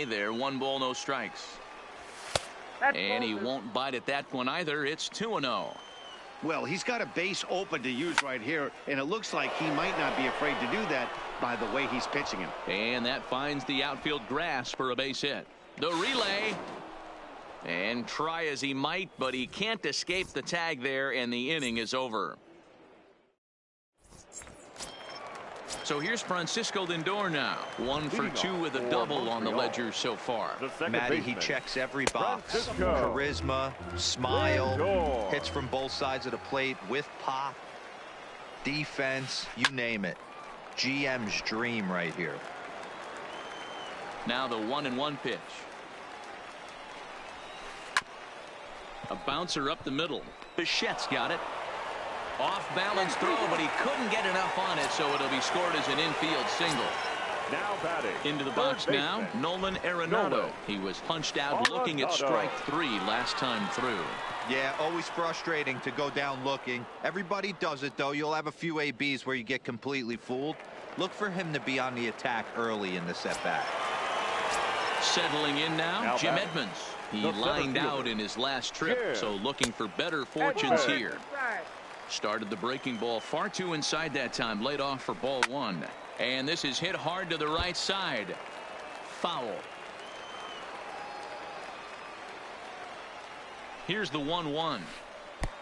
There, 1 ball, no strikes. And he won't bite at that one either. It's 2-0. Well, he's got a base open to use right here, and it looks like he might not be afraid to do that by the way he's pitching him. And that finds the outfield grass for a base hit. The relay. And try as he might, but he can't escape the tag there, and the inning is over. So here's Francisco Lindor now. 1 for 2 with a double on the ledger so far. Matty, he checks every box. Charisma, smile, hits from both sides of the plate with pop, defense, you name it. GM's dream right here. Now the 1-1 pitch. A bouncer up the middle. Bichette's got it. Off balance throw, but he couldn't get enough on it, so it'll be scored as an infield single. Now batting. Into the box now, Nolan Arenado. He was punched out looking at strike 3 last time through. Yeah, always frustrating to go down looking. Everybody does it, though. You'll have a few ABs where you get completely fooled. Look for him to be on the attack early in the setback. Settling in now, Jim Edmonds. He lined out in his last trip, so looking for better fortunes here. Started the breaking ball far too inside that time. Laid off for ball 1. And this is hit hard to the right side. Foul. Here's the 1-1.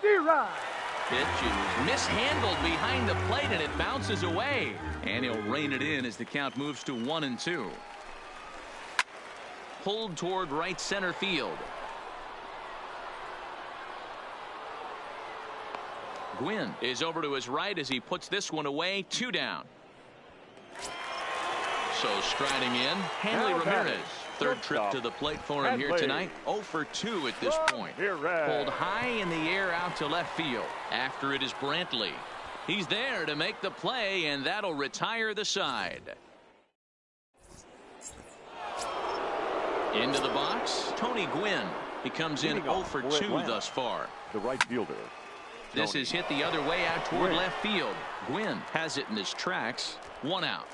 Pitch is mishandled behind the plate, and it bounces away. And he'll rein it in as the count moves to 1-2. Pulled toward right center field. Gwynn is over to his right as he puts this one away. 2 down. So striding in, Hanley Ramirez. Third trip to the plate for him here tonight. 0 for 2 at this point. Pulled high in the air out to left field. After it is Brantley. He's there to make the play, and that'll retire the side. Into the box, Tony Gwynn. He comes in 0 for 2 thus far. The right fielder. This is hit the other way out toward left field. Gwynn has it in his tracks. 1 out.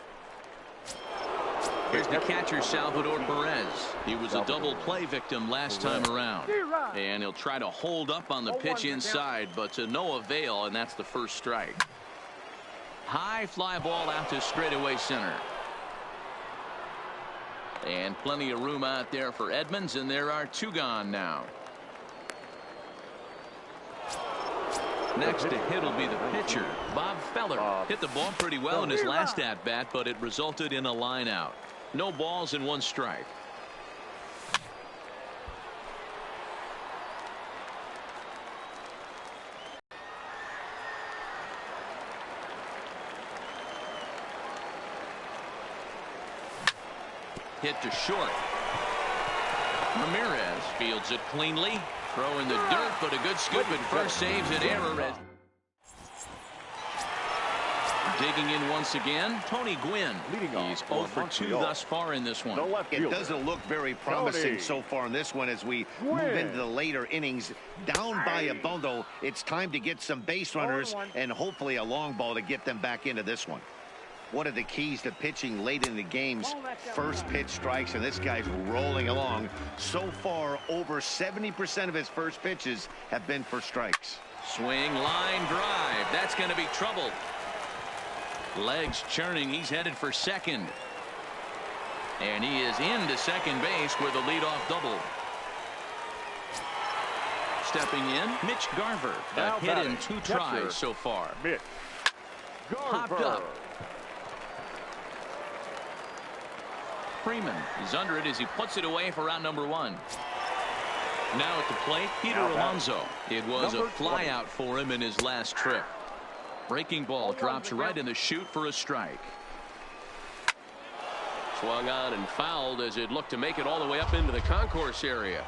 Here's the catcher, Salvador Perez. He was a double play victim last time around. And he'll try to hold up on the pitch inside, but to no avail, and that's the first strike. High fly ball out to straightaway center. And plenty of room out there for Edmonds, and there are 2 gone now. Next to hit will be the pitcher, Bob Feller. Hit the ball pretty well in his last at-bat, but it resulted in a line out. No balls and 1 strike. Hit to short. Ramirez fields it cleanly. Throw in the dirt, but a good scoop at first, saves an error. Digging in once again, Tony Gwynn. He's 0 for 2 thus far in this one. It doesn't look very promising so far in this one as we move into the later innings. Down by a bundle, it's time to get some base runners and hopefully a long ball to get them back into this one. One of the keys to pitching late in the game's first pitch strikes, and this guy's rolling along. So far, over 70% of his first pitches have been for strikes. Swing, line drive. That's going to be trouble. Legs churning. He's headed for second. And he is into second base with a leadoff double. Stepping in, Mitch Garver. A hit in 2 tries so far. Popped up. Freeman is under it as he puts it away for out number 1. Now at the plate, Peter Alonso. It was a fly out for him in his last trip. Breaking ball drops right in the chute for a strike. Swung on and fouled as it looked to make it all the way up into the concourse area.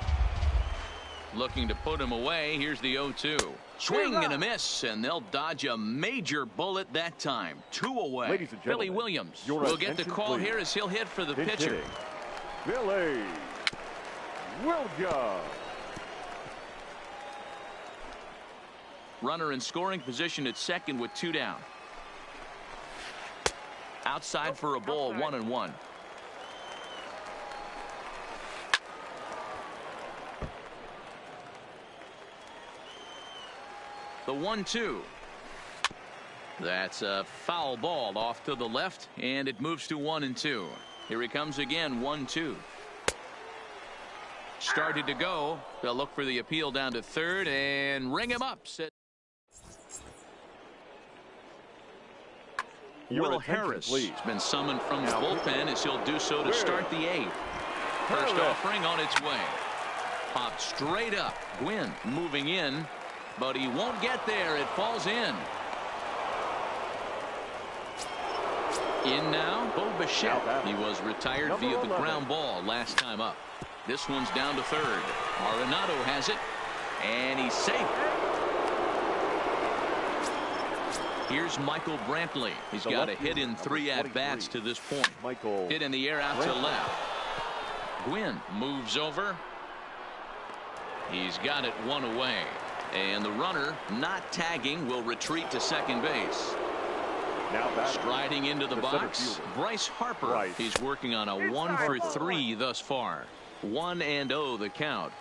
Looking to put him away. Here's the 0-2. Swing and a miss, and they'll dodge a major bullet that time. 2 away. Billy Williams will get the call here as he'll hit for the pitcher. Billy Williams. Runner in scoring position at second with 2 down. Outside for a ball, 1-1. The 1-2. That's a foul ball off to the left, and it moves to 1-2. Here he comes again, 1-2. Started to go. They'll look for the appeal down to third and ring him up. Will Harris has been summoned from the bullpen as he'll do so to start the 8th. First offering on its way. Popped straight up. Gwynn moving in, but he won't get there. It falls in. In now, Bo Bichette. He was retired via the ground ball last time up. This one's down to third. Arenado has it, and he's safe. Here's Michael Brantley. He's got a hit in 3 at-bats to this point. Hit in the air out to left. Gwynn moves over. He's got it 1 away. And the runner, not tagging, will retreat to second base. Striding into the box, Bryce Harper. He's working on a 1 for 3 thus far. 1-0 the count.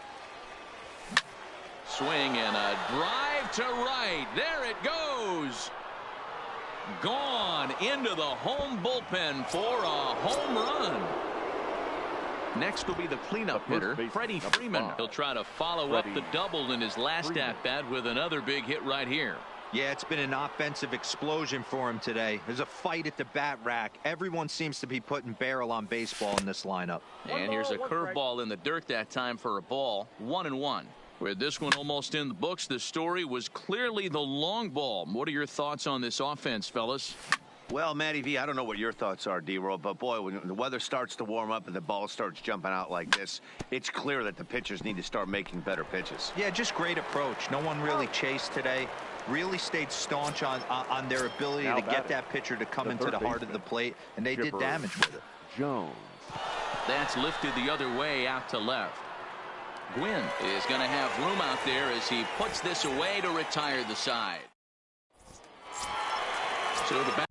Swing and a drive to right. There it goes. Gone into the home bullpen for a home run. Next will be the cleanup hitter, Freddie Freeman. He'll try to follow up the double in his last at-bat with another big hit right here. Yeah, it's been an offensive explosion for him today. There's a fight at the bat rack. Everyone seems to be putting barrel on baseball in this lineup. And here's a curveball in the dirt that time for a ball. 1-1. With this one almost in the books, the story was clearly the long ball. What are your thoughts on this offense, fellas? Well, Matty V, I don't know what your thoughts are, D-Roll, but boy, when the weather starts to warm up and the ball starts jumping out like this, it's clear that the pitchers need to start making better pitches. Yeah, just great approach. No one really chased today. Really stayed staunch on their ability to get that pitcher to come into the heart of the plate, and they did damage with it. Jones. That's lifted the other way out to left. Gwynn is going to have room out there as he puts this away to retire the side. So the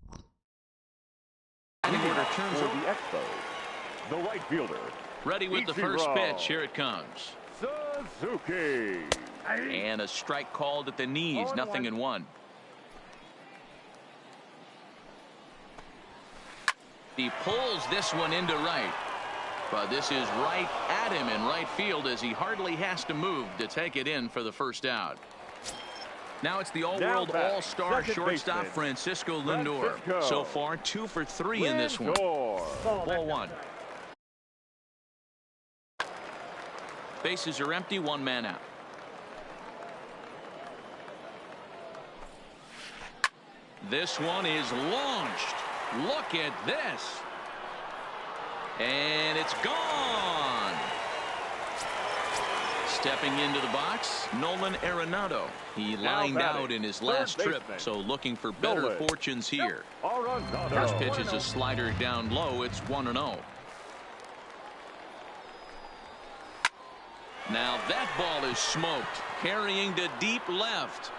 batting order turns over. The Expos, the right fielder. Ready with the first pitch. Here it comes. Suzuki. And a strike called at the knees. 0-1. He pulls this one into right. But this is right at him in right field as he hardly has to move to take it in for the first out. Now it's the all-world all-star shortstop Francisco Lindor. So far 2 for 3 in this one. Ball 1. Bases are empty. 1 man out. This one is launched. Look at this. And it's gone. Stepping into the box, Nolan Arenado. He lined out in his last trip, so looking for better fortunes here. First pitch is a slider down low. It's 1-0. Now that ball is smoked, carrying to deep left.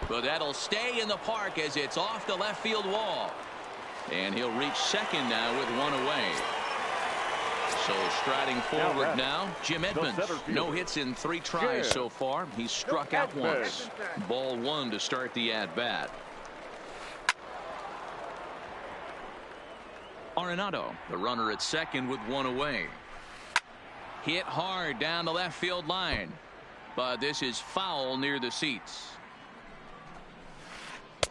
But that'll stay in the park as it's off the left field wall. And he'll reach second now with 1 away. So striding forward now, Jim Edmonds. No hits in 3 tries so far. He's struck out once. Ball 1 to start the at-bat. Arenado, the runner at second with 1 away. Hit hard down the left field line. But this is foul near the seats.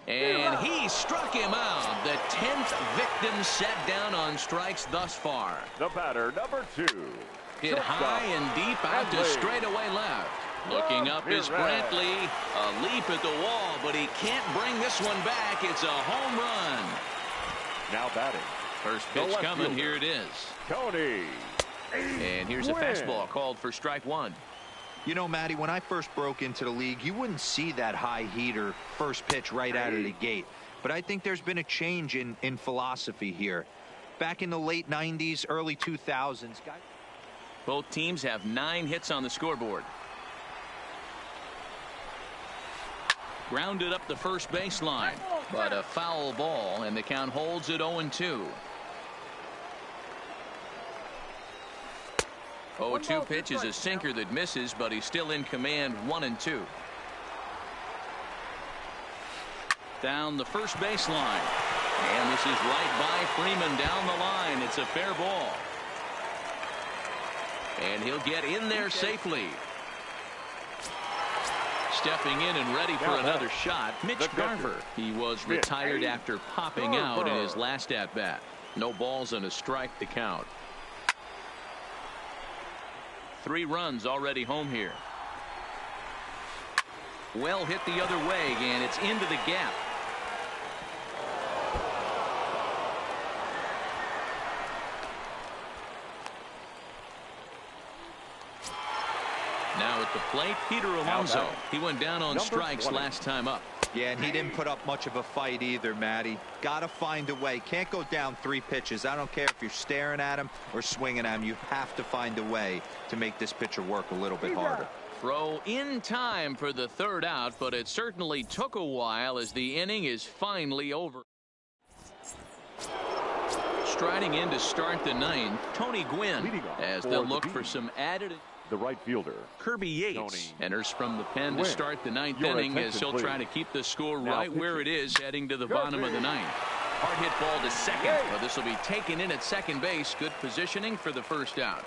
And he struck him out. The 10th victim set down on strikes thus far. The batter, number 2. Hit high and deep out to straightaway left. Looking up is Brantley. A leap at the wall, but he can't bring this one back. It's a home run. Now batting. First pitch coming. Here it is. Tony. And here's a fastball called for strike 1. You know, Matty, when I first broke into the league, you wouldn't see that high heater first pitch right out of the gate. But I think there's been a change in philosophy here. Back in the late 90s, early 2000s. Both teams have 9 hits on the scoreboard. Grounded up the first baseline, but a foul ball, and the count holds at 0-2. 0-2 pitch is a sinker that misses, but he's still in command. 1-2. down the first baseline. And this is right by Freeman down the line. It's a fair ball. And he'll get in there safely. Stepping in and ready for another shot, Mitch Garver. He was retired after popping out in his last at-bat. No balls and a strike to count. 3 runs already home here. Well hit the other way, and it's into the gap. Now at the plate, Peter Alonso. He went down on strikes last time up. Yeah, and he didn't put up much of a fight either, Matty. Got to find a way. Can't go down 3 pitches. I don't care if you're staring at him or swinging at him. You have to find a way to make this pitcher work a little bit harder. Throw in time for the 3rd out, but it certainly took a while as the inning is finally over. Striding in to start the 9th, Tony Gwynn, as they'll look for some added. The right fielder, Kirby Yates, enters from the pen to start the 9th inning as he'll try to keep the score right where it is heading to the bottom of the 9th. Hard hit ball to second, but this will be taken in at second base. Good positioning for the 1st out.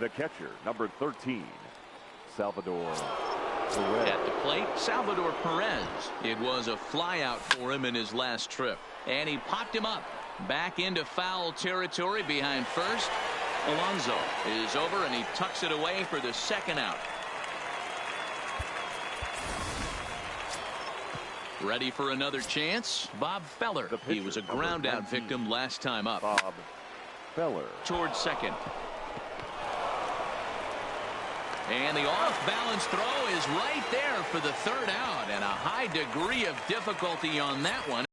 the catcher, number 13, Salvador Perez. At the plate, Salvador Perez. It was a flyout for him in his last trip, and he popped him up back into foul territory behind first. Alonso is over, and he tucks it away for the 2nd out. Ready for another chance, Bob Feller. He was a ground out victim last time up. Bob Feller Towards second. And the off-balance throw is right there for the 3rd out, and a high degree of difficulty on that one.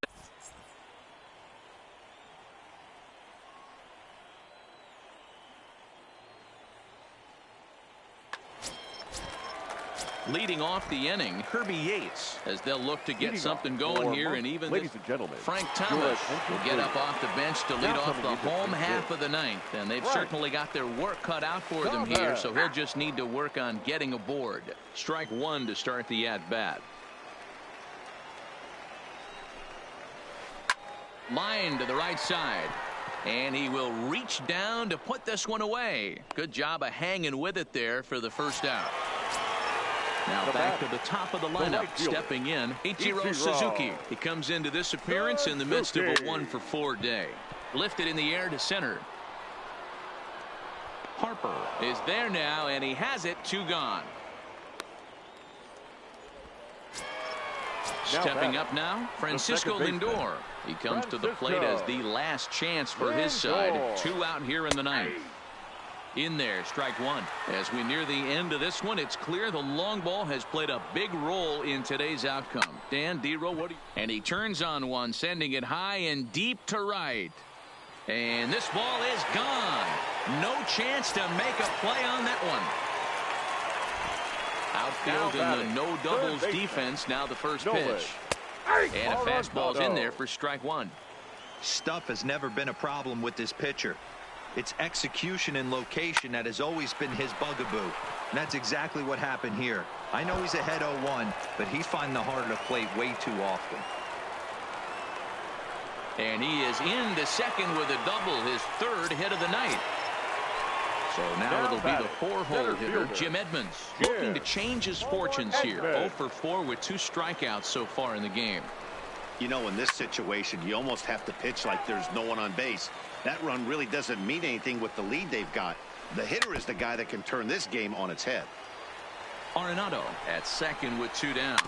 Leading off the inning, Kirby Yates, as they'll look to get something going here, and even ladies and gentlemen, Frank Thomas will get up off the bench to lead off the home half of the 9th, and they've certainly got their work cut out for them here, so he'll just need to work on getting aboard. Strike 1 to start the at-bat. Line to the right side, and he will reach down to put this one away. Good job of hanging with it there for the 1st out. Now back to the top of the lineup, stepping in, Ichiro Suzuki. He comes into this appearance in the midst of a 1-for-4 day. Lifted in the air to center. Harper is there now, and he has it, 2 gone. Stepping up now, Francisco Lindor. He comes to the plate as the last chance for his side. 2 out here in the 9th. In there, strike 1. As we near the end of this one, it's clear the long ball has played a big role in today's outcome. Dan Dero, what do you... And he turns on one, sending it high and deep to right. And this ball is gone. No chance to make a play on that one. Outfield in the no doubles defense. Now the first pitch. And a fastball's in there for strike 1. Stuff has never been a problem with this pitcher. It's execution and location that has always been his bugaboo. And that's exactly what happened here. I know he's ahead 0-1, but he's finding the harder to plate way too often. And he is in the second with a double, his 3rd hit of the night. So now it'll be the 4-hole hitter, Jim Edmonds, looking to change his fortunes here. 0-for-4 with 2 strikeouts so far in the game. You know, in this situation, you almost have to pitch like there's no one on base. That run really doesn't mean anything with the lead they've got. The hitter is the guy that can turn this game on its head. Arenado at second with 2 down.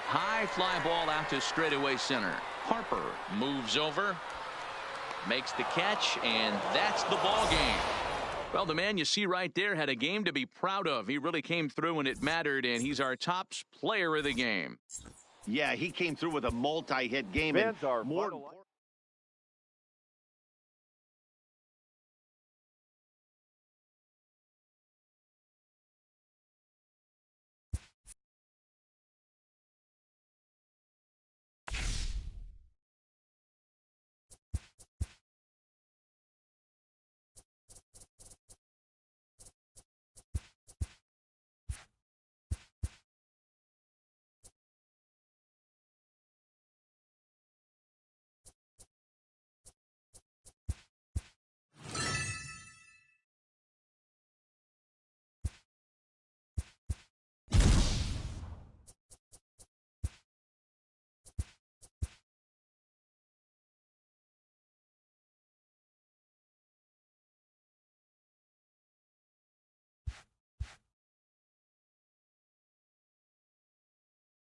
High fly ball out to straightaway center. Harper moves over, makes the catch, and that's the ball game. Well, the man you see right there had a game to be proud of. He really came through when it mattered, and he's our top player of the game. Yeah, he came through with a multi-hit game. And more